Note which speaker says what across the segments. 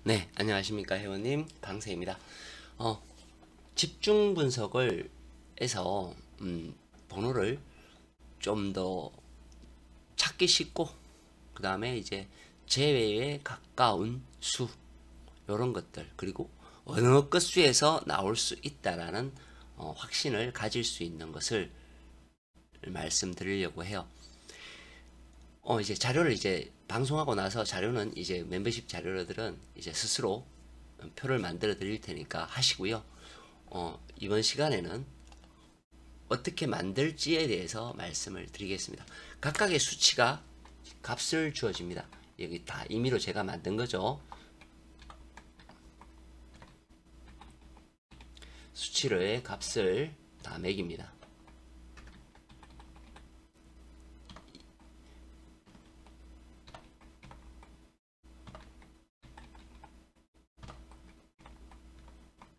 Speaker 1: 네, 안녕하십니까 회원님 강세입니다. 어, 집중 분석을 해서 번호를 좀 더 찾기 쉽고 그 다음에 이제 제외에 가까운 수 이런 것들 그리고 어느 끝수에서 나올 수 있다라는 확신을 가질 수 있는 것을 말씀드리려고 해요. 이제 자료를 이제 방송하고 나서 자료는 이제 멤버십 자료들은 이제 스스로 표를 만들어 드릴 테니까 하시고요. 이번 시간에는 어떻게 만들지에 대해서 말씀을 드리겠습니다. 각각의 수치가 값을 주어집니다. 여기 다 임의로 제가 만든 거죠. 수치의 값을 다 매깁니다.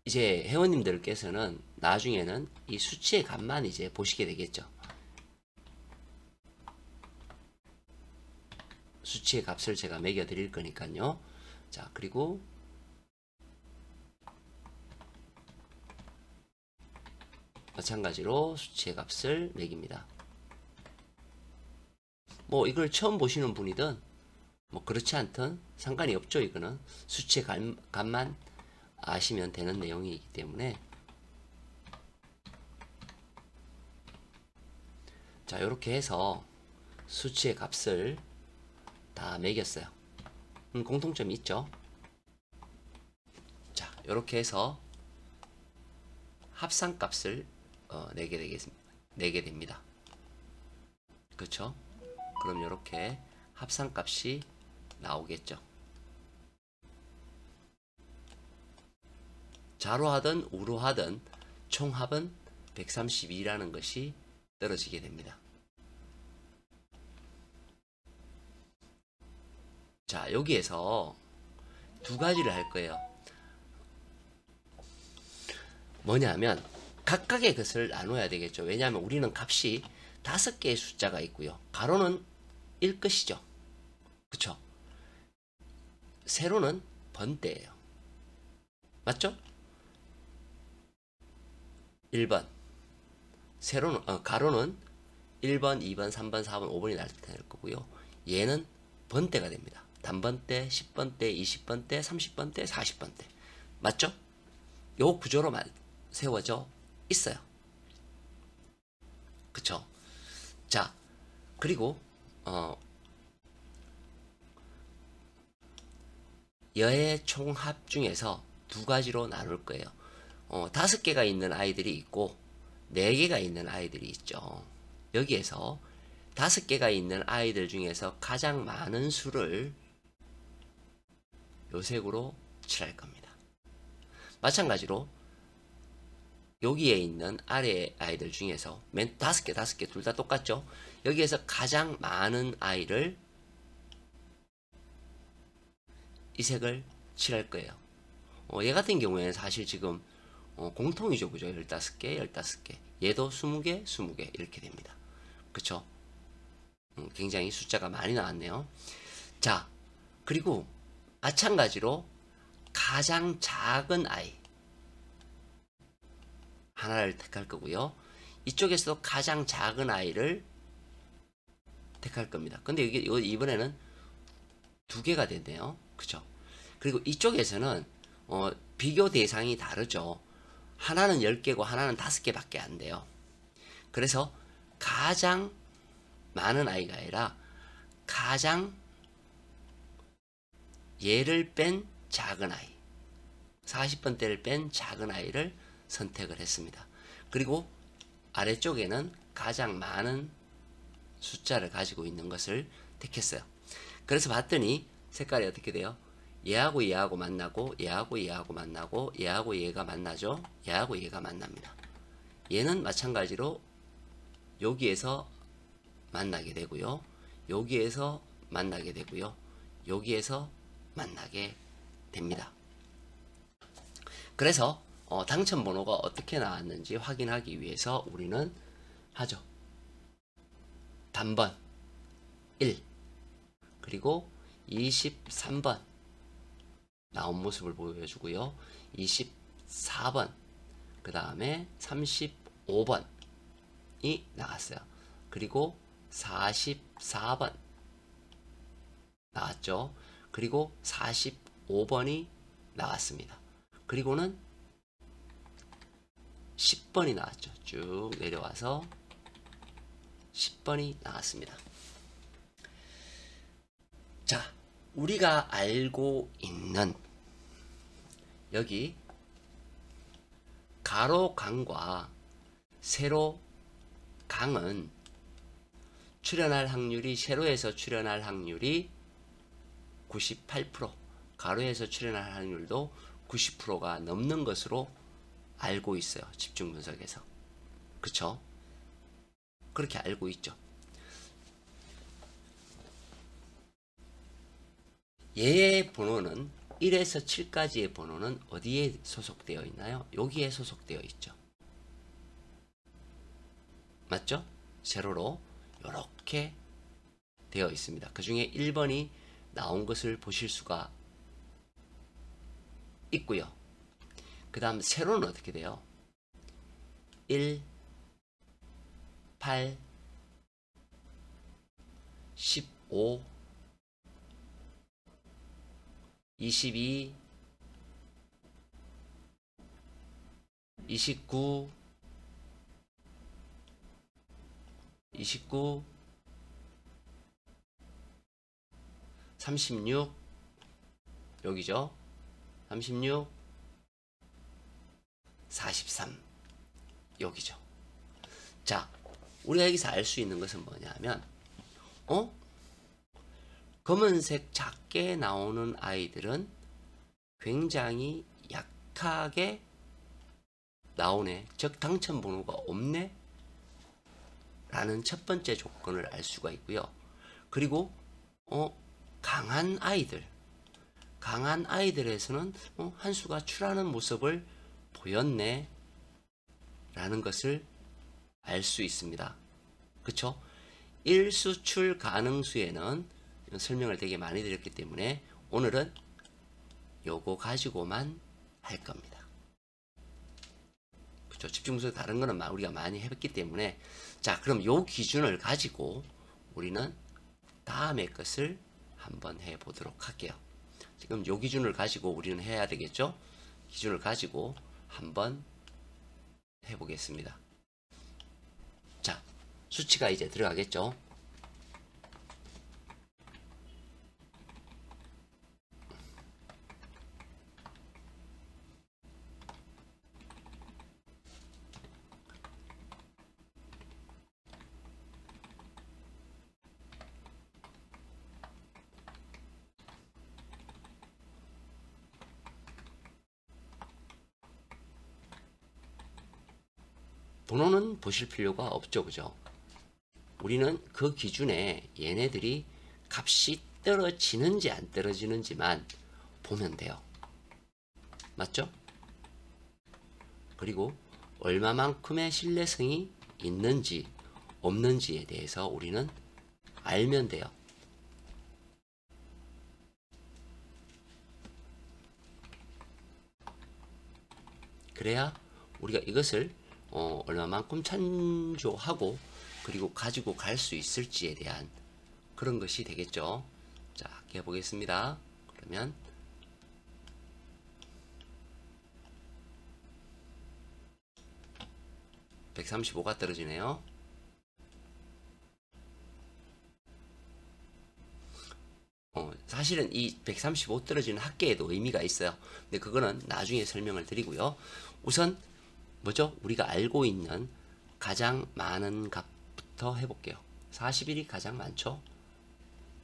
Speaker 1: 이제 회원님들께서는 나중에는 이 수치의 값만 이제 보시게 되겠죠. 수치의 값을 제가 매겨 드릴 거니까요. 자, 그리고 마찬가지로 수치의 값을 매깁니다. 뭐 이걸 처음 보시는 분이든 뭐 그렇지 않든 상관이 없죠. 이거는 수치의 값만 아시면 되는 내용이기 때문에 자, 이렇게 해서 수치의 값을 다 매겼어요. 공통점이 있죠. 자, 이렇게 해서 합산값을 내게 됩니다. 그렇죠? 그럼 이렇게 합산값이 나오겠죠. 자로 하든 우로 하든 총합은 132라는 것이 떨어지게 됩니다. 자, 여기에서 두 가지를 할 거예요. 뭐냐면 각각의 것을 나눠야 되겠죠. 왜냐하면 우리는 값이 5개의 숫자가 있고요. 가로는 1끝이죠. 그쵸? 세로는 번대예요. 맞죠? 1번. 가로는 1번, 2번, 3번, 4번, 5번이 나타날 거고요. 얘는 번대가 됩니다. 단번대, 10번대, 20번대, 30번대, 40번대. 맞죠? 요 구조로만 세워져 있어요. 그쵸? 자, 그리고 여의 총합 중에서 두 가지로 나눌 거예요. 5개가 있는 아이들이 있고 4개가 있는 아이들이 있죠. 여기에서 5개가 있는 아이들 중에서 가장 많은 수를 요 색으로 칠할 겁니다. 마찬가지로 여기에 있는 아래 아이들 중에서 맨 5개 둘 다 똑같죠? 여기에서 가장 많은 아이를 이 색을 칠할 거예요. 얘 같은 경우에는 사실 지금 공통이죠. 그죠? 15개, 15개. 얘도 20개, 20개 이렇게 됩니다. 그쵸? 굉장히 숫자가 많이 나왔네요. 자, 그리고 마찬가지로 가장 작은 아이 하나를 택할 거고요. 이쪽에서도 가장 작은 아이를 택할 겁니다. 근데 이번에는 2개가 됐네요. 그죠? 그리고 이쪽에서는 비교 대상이 다르죠. 하나는 10개고 하나는 5개밖에 안 돼요. 그래서 가장 많은 아이가 아니라 가장 얘를 뺀 작은 아이 40번대를 뺀 작은 아이를 선택을 했습니다. 그리고 아래쪽에는 가장 많은 숫자를 가지고 있는 것을 택했어요. 그래서 봤더니 색깔이 어떻게 돼요? 얘하고 얘하고 만나고 얘하고 얘하고 만나고 얘하고 얘가 만나죠. 얘하고 얘가 만납니다. 얘는 마찬가지로 여기에서 만나게 되고요. 여기에서 만나게 되고요. 여기에서 만나게 됩니다. 그래서 당첨 번호가 어떻게 나왔는지 확인하기 위해서 우리는 하죠. 단번 1 그리고 23번 나온 모습을 보여주고요. 24번, 그 다음에 35번이 나왔어요. 그리고 44번 나왔죠. 그리고 45번이 나왔습니다. 그리고는 10번이 나왔죠. 쭉 내려와서 10번이 나왔습니다. 자, 우리가 알고 있는 여기 가로 강과 세로 강은 출현할 확률이, 세로에서 출현할 확률이 98%, 가로에서 출현할 확률도 90%가 넘는 것으로 알고 있어요. 집중 분석에서. 그쵸? 그렇게 알고 있죠. 얘의 번호는 1에서 7까지의 번호는 어디에 소속되어 있나요? 여기에 소속되어 있죠. 맞죠? 세로로 이렇게 되어 있습니다. 그 중에 1번이 나온 것을 보실 수가 있고요. 그 다음 세로는 어떻게 돼요? 1, 8, 15, 22, 29, 36, 여기죠. 36, 43, 여기죠. 자, 우리가 여기서 알 수 있는 것은 뭐냐면, 검은색 작게 나오는 아이들은 굉장히 약하게 나오네. 즉 당첨 번호가 없네. 라는 첫 번째 조건을 알 수가 있고요. 그리고 강한 아이들에서는 한 수가 출하는 모습을 보였네. 라는 것을 알 수 있습니다. 그쵸? 1수출 가능수에는 설명을 되게 많이 드렸기 때문에 오늘은 요거 가지고만 할 겁니다. 그쵸? 집중분석 다른 거는 우리가 많이 해봤기 때문에, 자, 그럼 요 기준을 가지고 우리는 다음에 것을 한번 해 보도록 할게요. 지금 요 기준을 가지고 우리는 해야 되겠죠? 기준을 가지고 한번 해 보겠습니다. 자, 수치가 이제 들어가겠죠? 번호는 보실 필요가 없죠. 그죠? 우리는 그 기준에 얘네들이 값이 떨어지는지 안 떨어지는지만 보면 돼요. 맞죠? 그리고 얼마만큼의 신뢰성이 있는지 없는지에 대해서 우리는 알면 돼요. 그래야 우리가 이것을 얼마만큼 참조하고 그리고 가지고 갈 수 있을지에 대한 그런 것이 되겠죠. 자, 해 보겠습니다. 그러면 135가 떨어지네요. 사실은 이 135 떨어지는 합계에도 의미가 있어요. 근데 그거는 나중에 설명을 드리고요. 우선 뭐죠? 우리가 알고 있는 가장 많은 값부터 해볼게요. 41이 가장 많죠?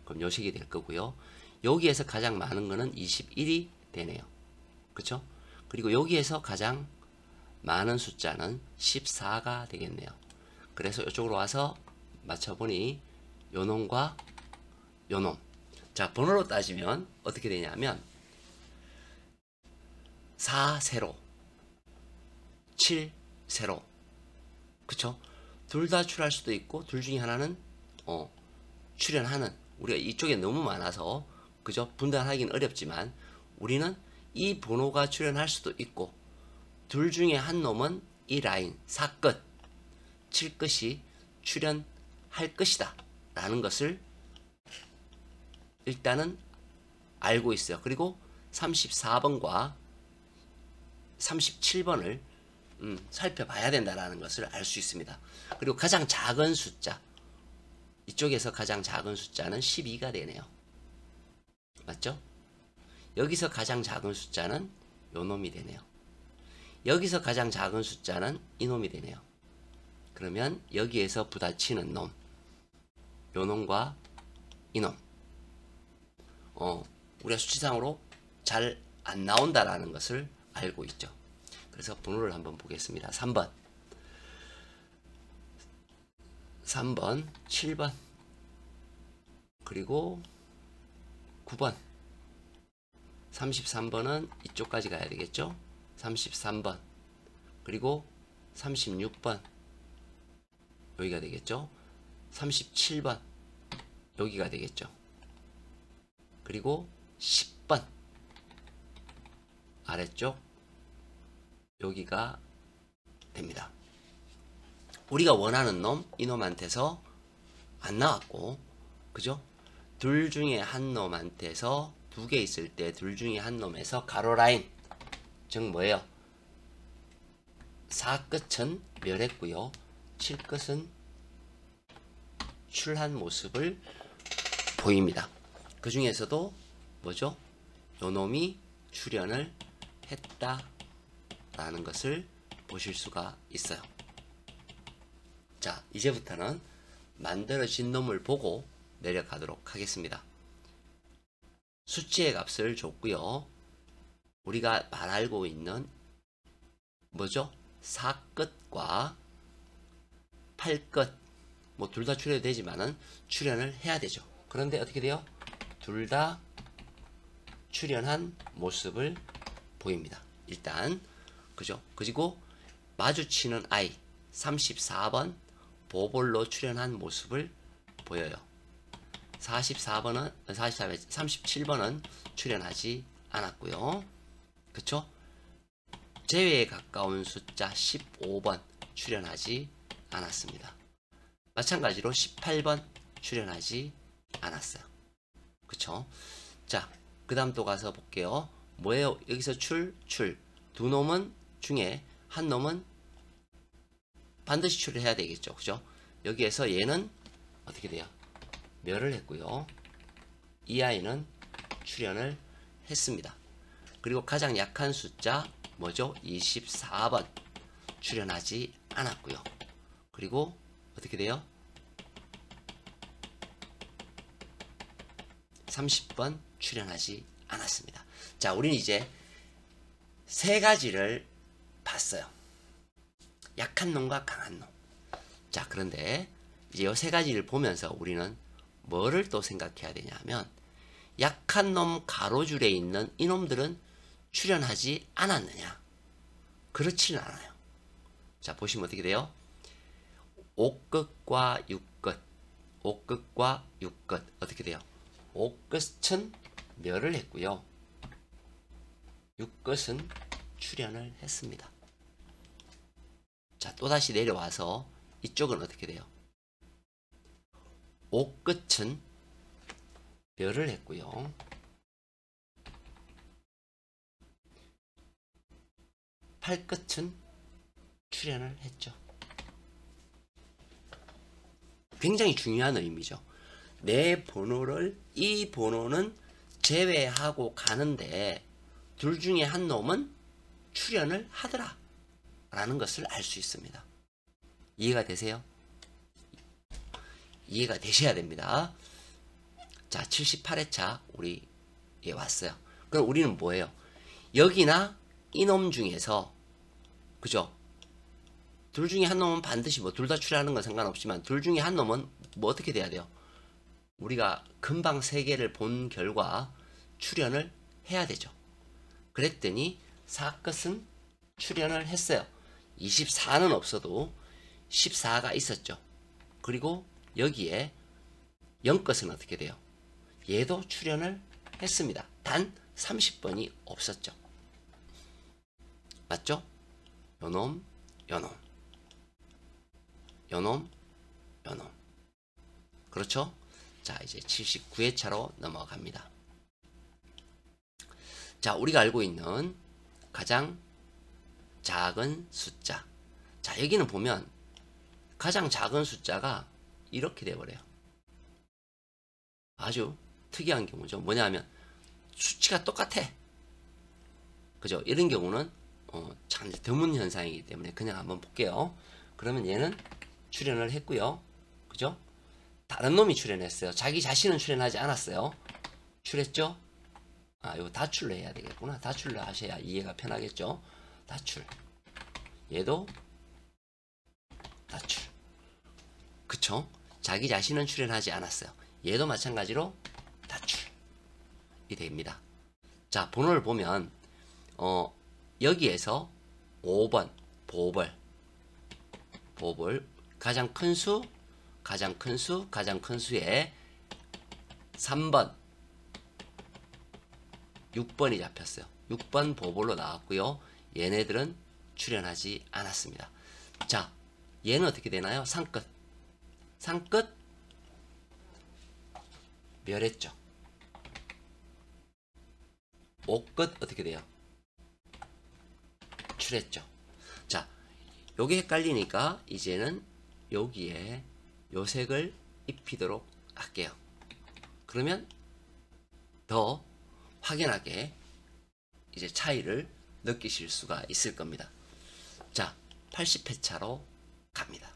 Speaker 1: 그럼 요 식이 될 거고요. 여기에서 가장 많은 거는 21이 되네요. 그쵸? 그리고 여기에서 가장 많은 숫자는 14가 되겠네요. 그래서 이쪽으로 와서 맞춰보니 요놈과 요놈. 자, 번호로 따지면 어떻게 되냐면 4 세로, 7 세로. 그쵸? 둘 다 출할 수도 있고 둘 중에 하나는 출현하는, 우리가 이쪽에 너무 많아서 그죠? 분단하기는 어렵지만 우리는 이 번호가 출현할 수도 있고 둘 중에 한 놈은 이 라인 4끝 7끝이 출현할 것이다 라는 것을 일단은 알고 있어요. 그리고 34번과 37번을 살펴봐야 된다라는 것을 알 수 있습니다. 그리고 가장 작은 숫자, 이쪽에서 가장 작은 숫자는 12가 되네요. 맞죠? 여기서 가장 작은 숫자는 요 놈이 되네요. 여기서 가장 작은 숫자는 이 놈이 되네요. 그러면 여기에서 부딪히는 놈, 요 놈과 이 놈, 우리가 수치상으로 잘 안 나온다라는 것을 알고 있죠. 그래서 번호를 한번 보겠습니다. 3번, 7번, 그리고 9번, 33번은 이쪽까지 가야 되겠죠. 33번, 그리고 36번, 여기가 되겠죠. 37번, 여기가 되겠죠. 그리고 10번, 아래쪽, 여기가 됩니다. 우리가 원하는 놈, 이놈한테서 안 나왔고, 그죠? 둘 중에 한 놈한테서 두 개 있을 때 둘 중에 한 놈에서 가로 라인, 즉 뭐예요? 4끝은 멸했고요. 7끝은 출한 모습을 보입니다. 그 중에서도 뭐죠? 요 놈이 출현을 했다라는 것을 보실 수가 있어요. 자, 이제부터는 만들어진 놈을 보고 내려가도록 하겠습니다. 수치의 값을 줬고요. 우리가 말 알고 있는 뭐죠? 4끝과 8끝 뭐 둘 다 출현이 되지만은 출현을 해야 되죠. 그런데 어떻게 돼요? 둘 다 출현한 모습을 보입니다. 일단 그죠? 그리고 마주치는 아이 34번 보볼로 출현한 모습을 보여요. 37번은 출현하지 않았고요. 그쵸? 제외에 가까운 숫자 15번 출현하지 않았습니다. 마찬가지로 18번 출현하지 않았어요. 그쵸? 자, 그 다음 또 가서 볼게요. 뭐예요? 여기서 두 놈은 중에 한 놈은 반드시 출현해야 되겠죠. 그죠? 여기에서 얘는 어떻게 돼요? 멸을 했고요. 이 아이는 출현을 했습니다. 그리고 가장 약한 숫자 뭐죠? 24번 출현하지 않았고요. 그리고 어떻게 돼요? 30번 출현하지 않았습니다. 자, 우리는 이제 세 가지를 봤어요. 약한 놈과 강한 놈. 자, 그런데 이제 이 세 가지를 보면서 우리는 뭐를 또 생각해야 되냐면 약한 놈 가로줄에 있는 이놈들은 출현하지 않았느냐? 그렇지는 않아요. 자, 보시면 어떻게 돼요? 5끝과 6끝, 5끝과 6끝 어떻게 돼요? 5끝은 멸을 했고요. 6끝은 출현을 했습니다. 자, 또다시 내려와서 이쪽은 어떻게 돼요? 5끝은 멸을 했고요. 8끝은 출현을 했죠. 굉장히 중요한 의미죠. 내 번호를 이 번호는 제외하고 가는데 둘 중에 한 놈은 출현을 하더라 라는 것을 알 수 있습니다. 이해가 되세요? 이해가 되셔야 됩니다. 자, 78회차 우리에 왔어요. 그럼 우리는 뭐예요? 여기나 이놈 중에서 그죠? 둘 중에 한 놈은 반드시 뭐 둘 다 출현하는 건 상관없지만 둘 중에 한 놈은 뭐 어떻게 돼야 돼요? 우리가 금방 세 개를 본 결과 출현을 해야 되죠. 그랬더니 4끝은 출현을 했어요. 24는 없어도 14가 있었죠. 그리고 여기에 0끝은 어떻게 돼요? 얘도 출현을 했습니다. 단 30번이 없었죠. 맞죠? 요놈, 요놈, 요놈, 요놈. 그렇죠? 자, 이제 79회차로 넘어갑니다. 자, 우리가 알고 있는 가장 작은 숫자. 자, 여기는 보면 가장 작은 숫자가 이렇게 돼버려요. 아주 특이한 경우죠. 뭐냐 하면 수치가 똑같아. 그죠? 이런 경우는 참 드문 현상이기 때문에 그냥 한번 볼게요. 그러면 얘는 출연을 했고요. 그죠? 다른 놈이 출연했어요. 자기 자신은 출연하지 않았어요. 출했죠? 아, 이거 다출로 해야 되겠구나. 다출로 하셔야 이해가 편하겠죠? 다출. 얘도 다출. 그쵸? 자기 자신은 출연하지 않았어요. 얘도 마찬가지로 다출이 됩니다. 자, 번호를 보면 여기에서 5번 보벌 가장 큰 수, 가장 큰 수에 3번 6번이 잡혔어요. 6번 보벌로 나왔고요. 얘네들은 출연하지 않았습니다. 자, 얘는 어떻게 되나요? 상끝 멸했죠. 5끝 어떻게 돼요? 출했죠. 자, 요게 헷갈리니까 이제는 여기에 요 색을 입히도록 할게요. 그러면 더 확연하게 이제 차이를 느끼실 수가 있을 겁니다. 자, 80회차로 갑니다.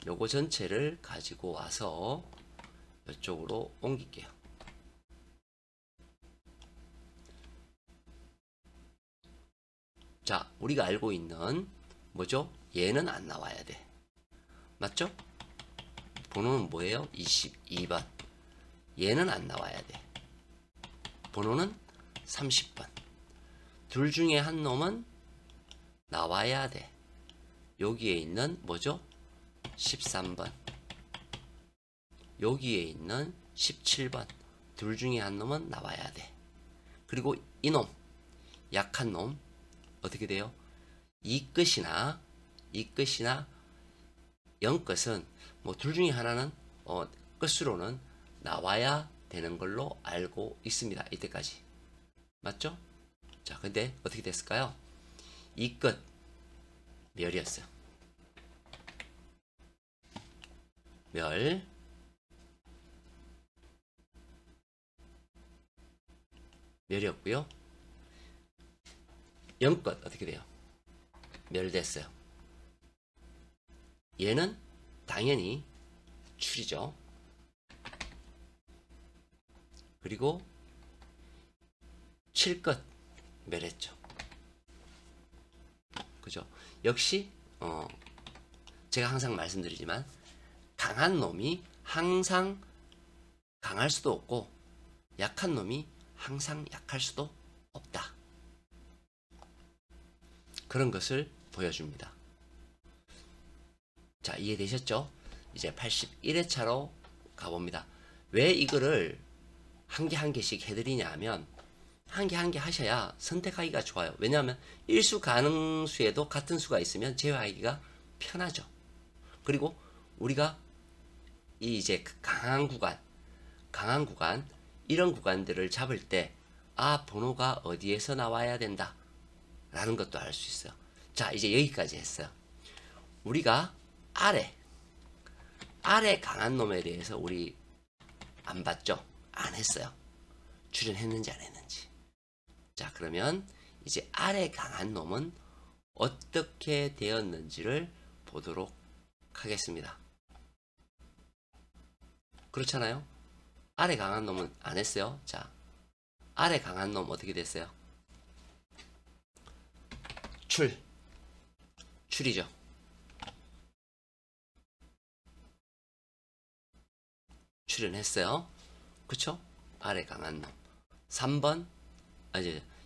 Speaker 1: 요거 전체를 가지고 와서 이쪽으로 옮길게요. 자, 우리가 알고 있는 뭐죠? 얘는 안 나와야 돼. 맞죠? 번호는 뭐예요? 22번. 얘는 안 나와야 돼. 번호는 30번. 둘 중에 한 놈은 나와야 돼. 여기에 있는 뭐죠? 13번. 여기에 있는 17번. 둘 중에 한 놈은 나와야 돼. 그리고 이놈, 약한 놈 어떻게 돼요? 이 끝이나 영 끝은 뭐 둘 중에 하나는 끝으로는 나와야 되는 걸로 알고 있습니다. 이때까지. 맞죠? 자, 근데 어떻게 됐을까요? 이 끝 멸이었어요. 멸이었고요. 영끝 어떻게 돼요? 멸됐어요. 얘는 당연히 출이죠. 그리고 7끝 멸했죠. 그죠? 역시 제가 항상 말씀드리지만 강한 놈이 항상 강할 수도 없고 약한 놈이 항상 약할 수도 없다. 그런 것을 보여줍니다. 자, 이해되셨죠? 이제 81회차로 가봅니다. 왜 이거를 한 개 한 개씩 해드리냐 하면 한 개 한 개 하셔야 선택하기가 좋아요. 왜냐하면 일수 가능수에도 같은 수가 있으면 제외하기가 편하죠. 그리고 우리가 이제 강한 구간 이런 구간들을 잡을 때 번호가 어디에서 나와야 된다 라는 것도 알 수 있어요. 자, 이제 여기까지 했어요. 우리가 아래 강한 놈에 대해서 우리 안 봤죠? 안 했어요. 출연했는지 안 했는지. 자, 그러면 이제 아래 강한 놈은 어떻게 되었는지를 보도록 하겠습니다. 그렇잖아요? 아래 강한 놈은 안 했어요. 자, 아래 강한 놈 어떻게 됐어요? 출이죠. 출연했어요. 그쵸? 아래 강한 놈. 3번,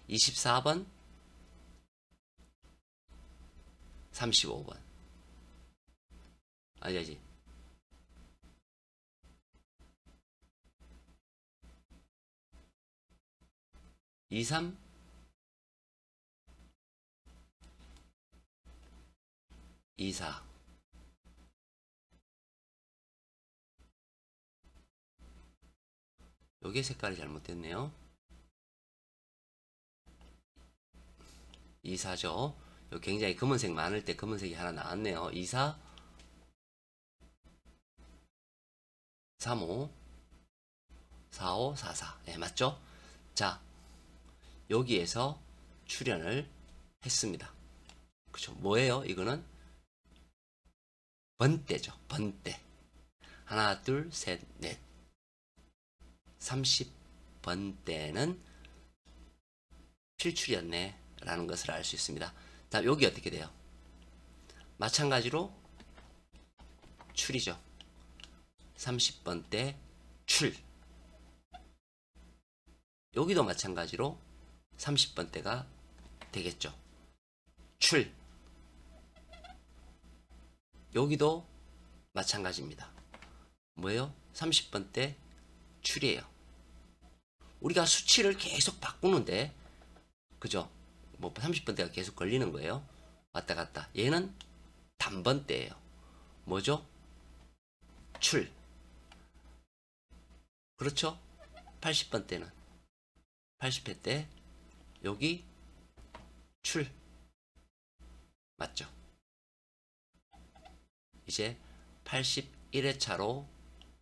Speaker 1: 24번, 35번. 23, 24. 요게 색깔이 잘못됐네요. 24죠. 요 굉장히 검은색 많을 때 검은색이 하나 나왔네요. 24, 35, 45, 44. 예, 맞죠? 자, 여기에서 출연을 했습니다. 그쵸? 뭐예요? 이거는 번대죠. 번대. 하나, 둘, 셋, 넷. 30번대는 필출이었네 라는 것을 알 수 있습니다. 다음 여기 어떻게 돼요? 마찬가지로 출이죠. 30번대 출. 여기도 마찬가지로 30번대가 되겠죠. 출. 여기도 마찬가지입니다. 뭐예요? 30번대 출이에요. 우리가 수치를 계속 바꾸는데, 그죠? 뭐 30번대가 계속 걸리는 거예요. 왔다 갔다. 얘는 단번대예요. 뭐죠? 출. 그렇죠? 80번대는 80회 때 여기 출. 맞죠? 이제 81회차로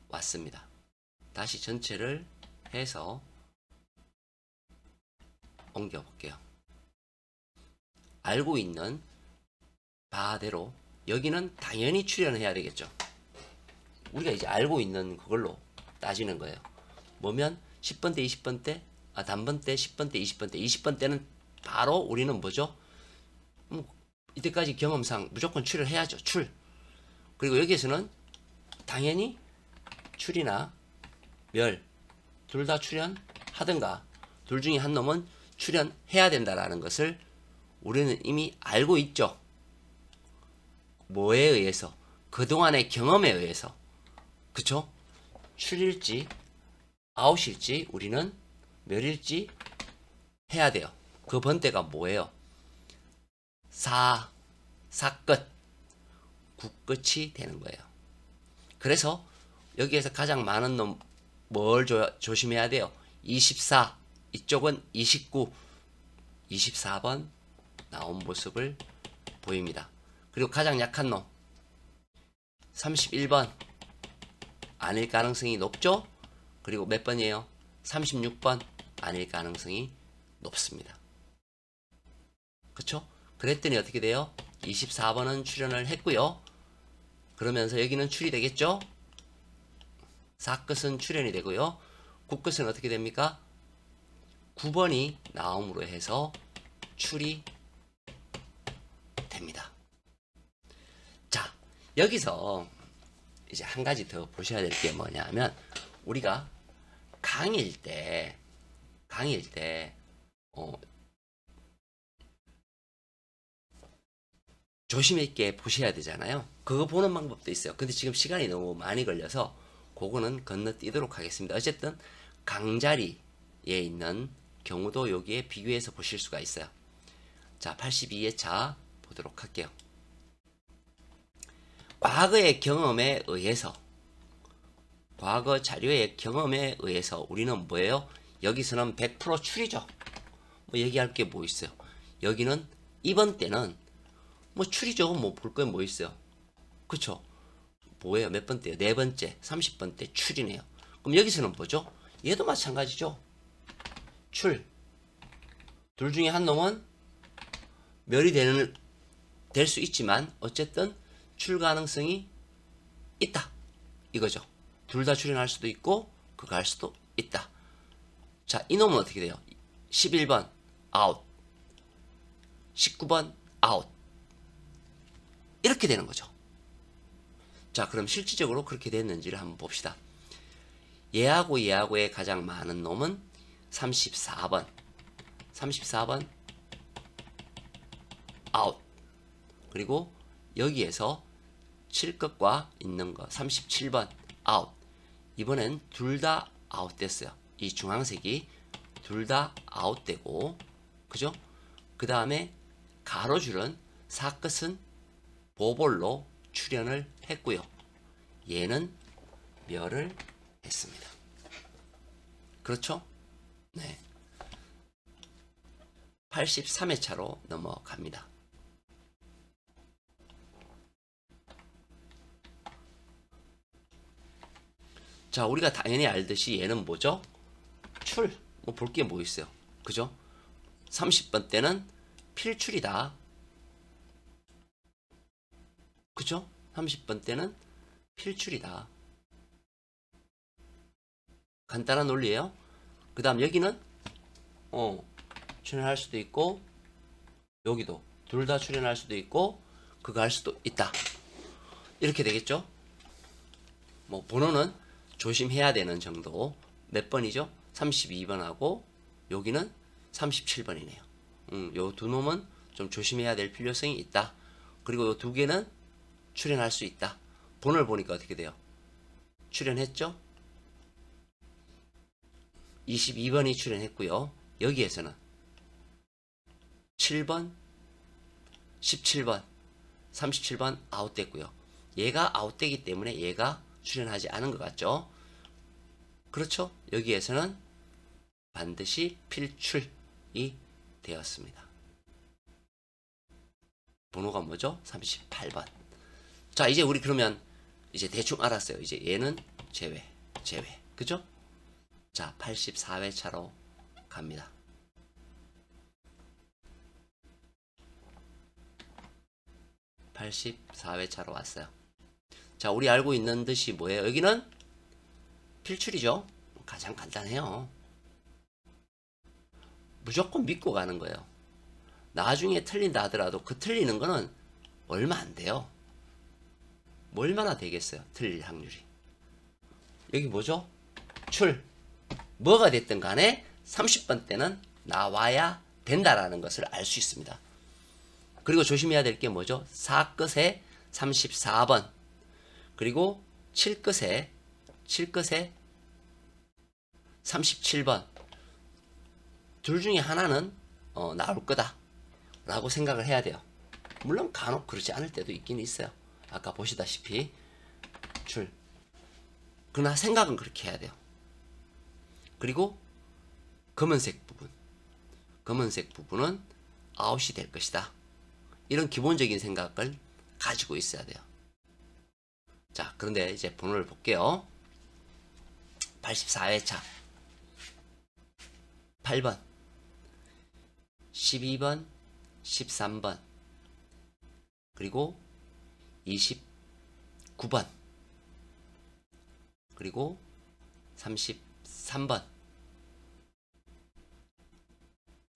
Speaker 1: 왔습니다. 다시 전체를 해서 옮겨 볼게요. 알고 있는 바대로 여기는 당연히 출연을 해야 되겠죠. 우리가 이제 알고 있는 그걸로 따지는 거예요. 뭐면 10번대, 20번대, 단번대, 10번대, 20번대, 20번대는 바로 우리는 뭐죠? 이때까지 경험상 무조건 출을 해야죠. 출. 그리고 여기에서는 당연히 출이나 멸 둘 다 출연하든가 둘 중에 한 놈은 출연해야 된다라는 것을 우리는 이미 알고 있죠. 뭐에 의해서? 그동안의 경험에 의해서. 그쵸? 출일지 아웃일지 우리는 멸일지 해야 돼요. 그 번대가 뭐예요? 사끝, 구끝이 되는 거예요. 그래서 여기에서 가장 많은 놈 뭘 조심해야 돼요? 24, 이쪽은 29, 24번 나온 모습을 보입니다. 그리고 가장 약한 놈 31번 아닐 가능성이 높죠? 그리고 몇 번이에요? 36번 아닐 가능성이 높습니다. 그쵸? 그랬더니 어떻게 돼요? 24번은 출연을 했고요. 그러면서 여기는 출이 되겠죠? 4끝은 출연이 되고요. 9끝은 어떻게 됩니까? 9번이 나옴으로 해서 출이 됩니다. 자, 여기서 이제 한 가지 더 보셔야 될 게 뭐냐면 우리가 강의일 때 조심 있게 보셔야 되잖아요. 그거 보는 방법도 있어요. 근데 지금 시간이 너무 많이 걸려서 그거는 건너뛰도록 하겠습니다. 어쨌든 강자리에 있는 경우도 여기에 비교해서 보실 수가 있어요. 자, 82회차 보도록 할게요. 과거의 경험에 의해서 과거 자료의 경험에 의해서 우리는 뭐예요? 여기서는 100% 출이죠. 뭐 얘기할 게 뭐 있어요? 여기는 이번 때는 뭐 출이죠. 뭐 볼 건 뭐 있어요? 그쵸? 뭐예요? 몇 번째요? 네 번째, 30번째 출이네요. 그럼 여기서는 뭐죠? 얘도 마찬가지죠. 출. 둘 중에 한 놈은 멸이 될 수 있지만 어쨌든 출 가능성이 있다. 이거죠. 둘 다 출연할 수도 있고 그거 할 수도 있다. 자, 이놈은 어떻게 돼요? 11번 아웃, 19번 아웃. 이렇게 되는 거죠. 자, 그럼 실질적으로 그렇게 됐는지를 한번 봅시다. 얘하고의 가장 많은 놈은 34번 아웃. 그리고 여기에서 7끝과 있는 거 37번 아웃. 이번엔 둘 다 아웃 됐어요. 이 중앙색이 둘 다 아웃되고, 그죠? 그 다음에 가로줄은 사끝은 보볼로 출현을 했고요. 얘는 멸을 했습니다. 그렇죠? 네. 83회차로 넘어갑니다. 자, 우리가 당연히 알듯이 얘는 뭐죠? 출. 뭐 볼 게 뭐 있어요? 그죠? 30번 때는 필출이다. 그죠? 30번 때는 필출이다. 간단한 논리예요. 그 다음 여기는 출연할 수도 있고, 여기도 둘 다 출연할 수도 있고, 그거 할 수도 있다. 이렇게 되겠죠? 뭐 번호는 조심해야 되는 정도. 몇 번이죠? 32번하고 여기는 37번이네요. 요 두 놈은 좀 조심해야 될 필요성이 있다. 그리고 요 두 개는 출연할 수 있다. 번호를 보니까 어떻게 돼요? 출연했죠? 22번이 출연했고요. 여기에서는 7번, 17번, 37번 아웃됐고요. 얘가 아웃되기 때문에 얘가 출연하지 않은 것 같죠? 그렇죠? 여기에서는 반드시 필출이 되었습니다. 번호가 뭐죠? 38번. 자, 이제 우리 그러면 이제 대충 알았어요. 이제 얘는 제외. 그죠? 자, 84회차로 갑니다. 84회차로 왔어요. 자, 우리 알고 있는 듯이 뭐예요? 여기는 필출이죠. 가장 간단해요. 무조건 믿고 가는 거예요. 나중에 틀린다 하더라도 그 틀리는 거는 얼마 안 돼요. 뭐 얼마나 되겠어요? 틀릴 확률이. 여기 뭐죠? 출. 뭐가 됐든 간에 30번 때는 나와야 된다라는 것을 알 수 있습니다. 그리고 조심해야 될 게 뭐죠? 4끝에 34번, 그리고 7끝에 37번. 둘 중에 하나는 나올 거다 라고 생각을 해야 돼요. 물론 간혹 그렇지 않을 때도 있긴 있어요. 아까 보시다시피 출. 그러나 생각은 그렇게 해야 돼요. 그리고 검은색 부분은 아웃이 될 것이다. 이런 기본적인 생각을 가지고 있어야 돼요. 자, 그런데 이제 번호를 볼게요. 84회차 8번, 12번, 13번, 그리고 29번, 그리고 33번,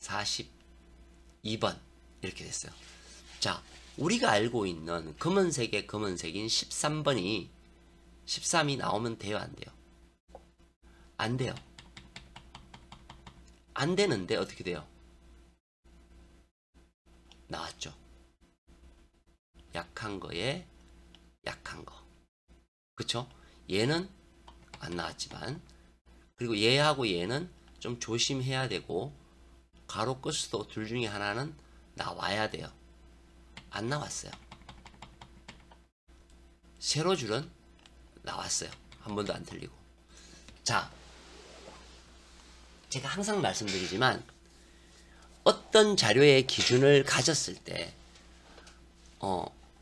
Speaker 1: 42번 이렇게 됐어요. 자, 우리가 알고 있는 검은색인 13번이 13이 나오면 돼요, 안 돼요? 안 돼요. 안 되는데 어떻게 돼요? 나왔죠. 약한 거에 약한 거. 그쵸? 얘는 안 나왔지만, 그리고 얘하고 얘는 좀 조심해야 되고, 가로 끝도 둘 중에 하나는 나와야 돼요. 안 나왔어요. 세로줄은 나왔어요. 한 번도 안 틀리고. 자, 제가 항상 말씀드리지만 어떤 자료의 기준을 가졌을 때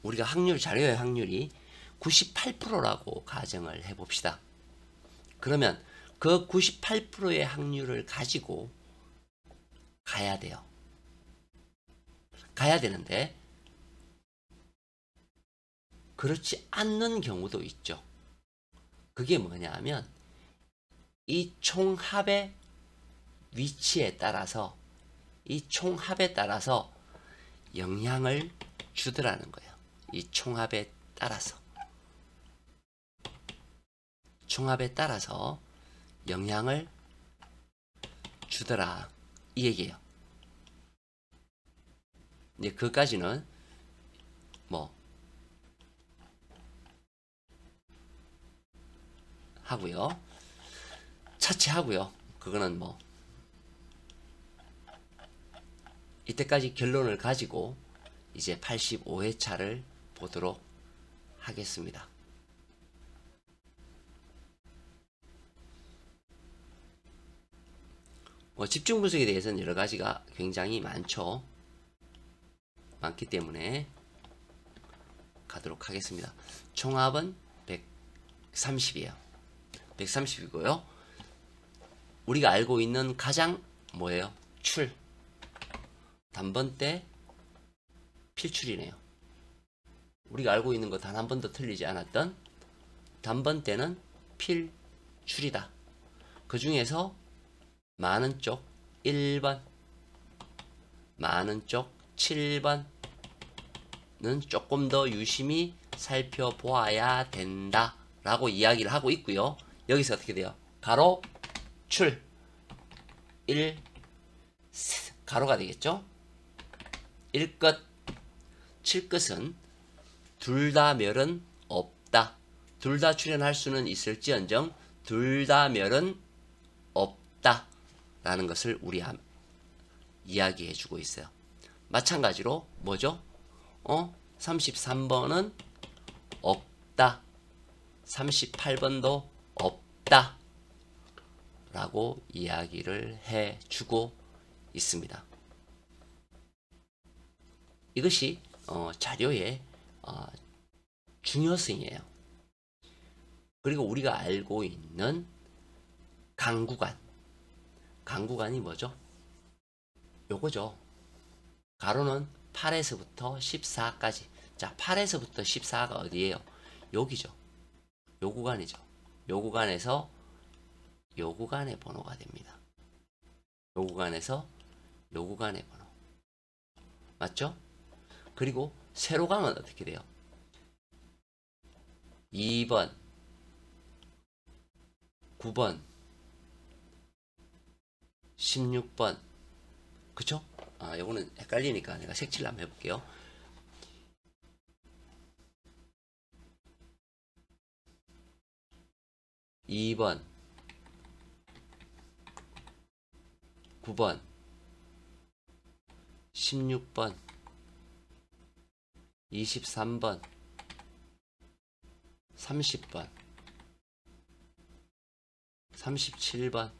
Speaker 1: 우리가 자료의 확률이 98%라고 가정을 해봅시다. 그러면 그 98%의 확률을 가지고 가야 돼요. 가야 되는데 그렇지 않는 경우도 있죠. 그게 뭐냐 하면 이 총합의 위치에 따라서 영향을 주더라는 거예요. 이 총합에 따라서 영향을 주더라 이 얘기예요. 이제 그까지는 뭐 하고요. 차치하고요. 그거는 뭐 이때까지 결론을 가지고 이제 85회차를 보도록 하겠습니다. 집중 분석에 대해서는 여러 가지가 굉장히 많기 때문에 가도록 하겠습니다. 총합은 130이에요. 130이고요. 우리가 알고 있는 가장 뭐예요? 단번대 필출이네요. 우리가 알고 있는 거 단 한 번도 틀리지 않았던 단번대는 필출이다. 그 중에서 많은 쪽 1번, 많은 쪽 7번은 조금 더 유심히 살펴보아야 된다 라고 이야기를 하고 있고요. 여기서 어떻게 돼요? 가로 출 1 가로가 되겠죠? 1끝 7끝은 둘 다 멸은 없다. 둘 다 출현할 수는 있을지언정 둘 다 멸은 없다 라는 것을 우리 이야기해 주고 있어요. 마찬가지로 뭐죠? 33번은 없다. 38번도 없다 라고 이야기를 해 주고 있습니다. 이것이 자료의 중요성이에요. 그리고 우리가 알고 있는 강구간이 뭐죠? 요거죠. 가로는 8에서부터 14까지. 자, 8에서부터 14가 어디예요? 여기죠. 요 구간이죠. 요 구간에서 요 구간의 번호가 됩니다. 요 구간에서 요 구간의 번호. 맞죠? 그리고 세로강은 어떻게 돼요? 2번, 9번, 16번. 그쵸? 요거는 헷갈리니까 내가 색칠을 한번 해볼게요. 2번, 9번, 16번, 23번, 30번, 37번,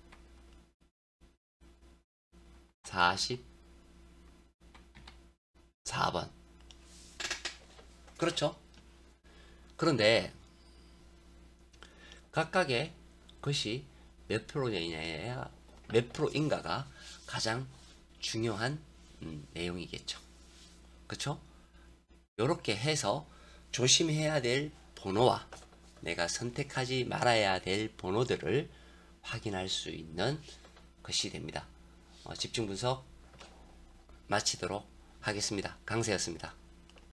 Speaker 1: 44번. 그렇죠? 그런데 각각의 것이 몇 프로냐야, 몇 프로인가가 가장 중요한 내용이겠죠. 그렇죠? 이렇게 해서 조심해야 될 번호와 내가 선택하지 말아야 될 번호들을 확인할 수 있는 것이 됩니다. 집중 분석 마치도록 하겠습니다. 강세였습니다.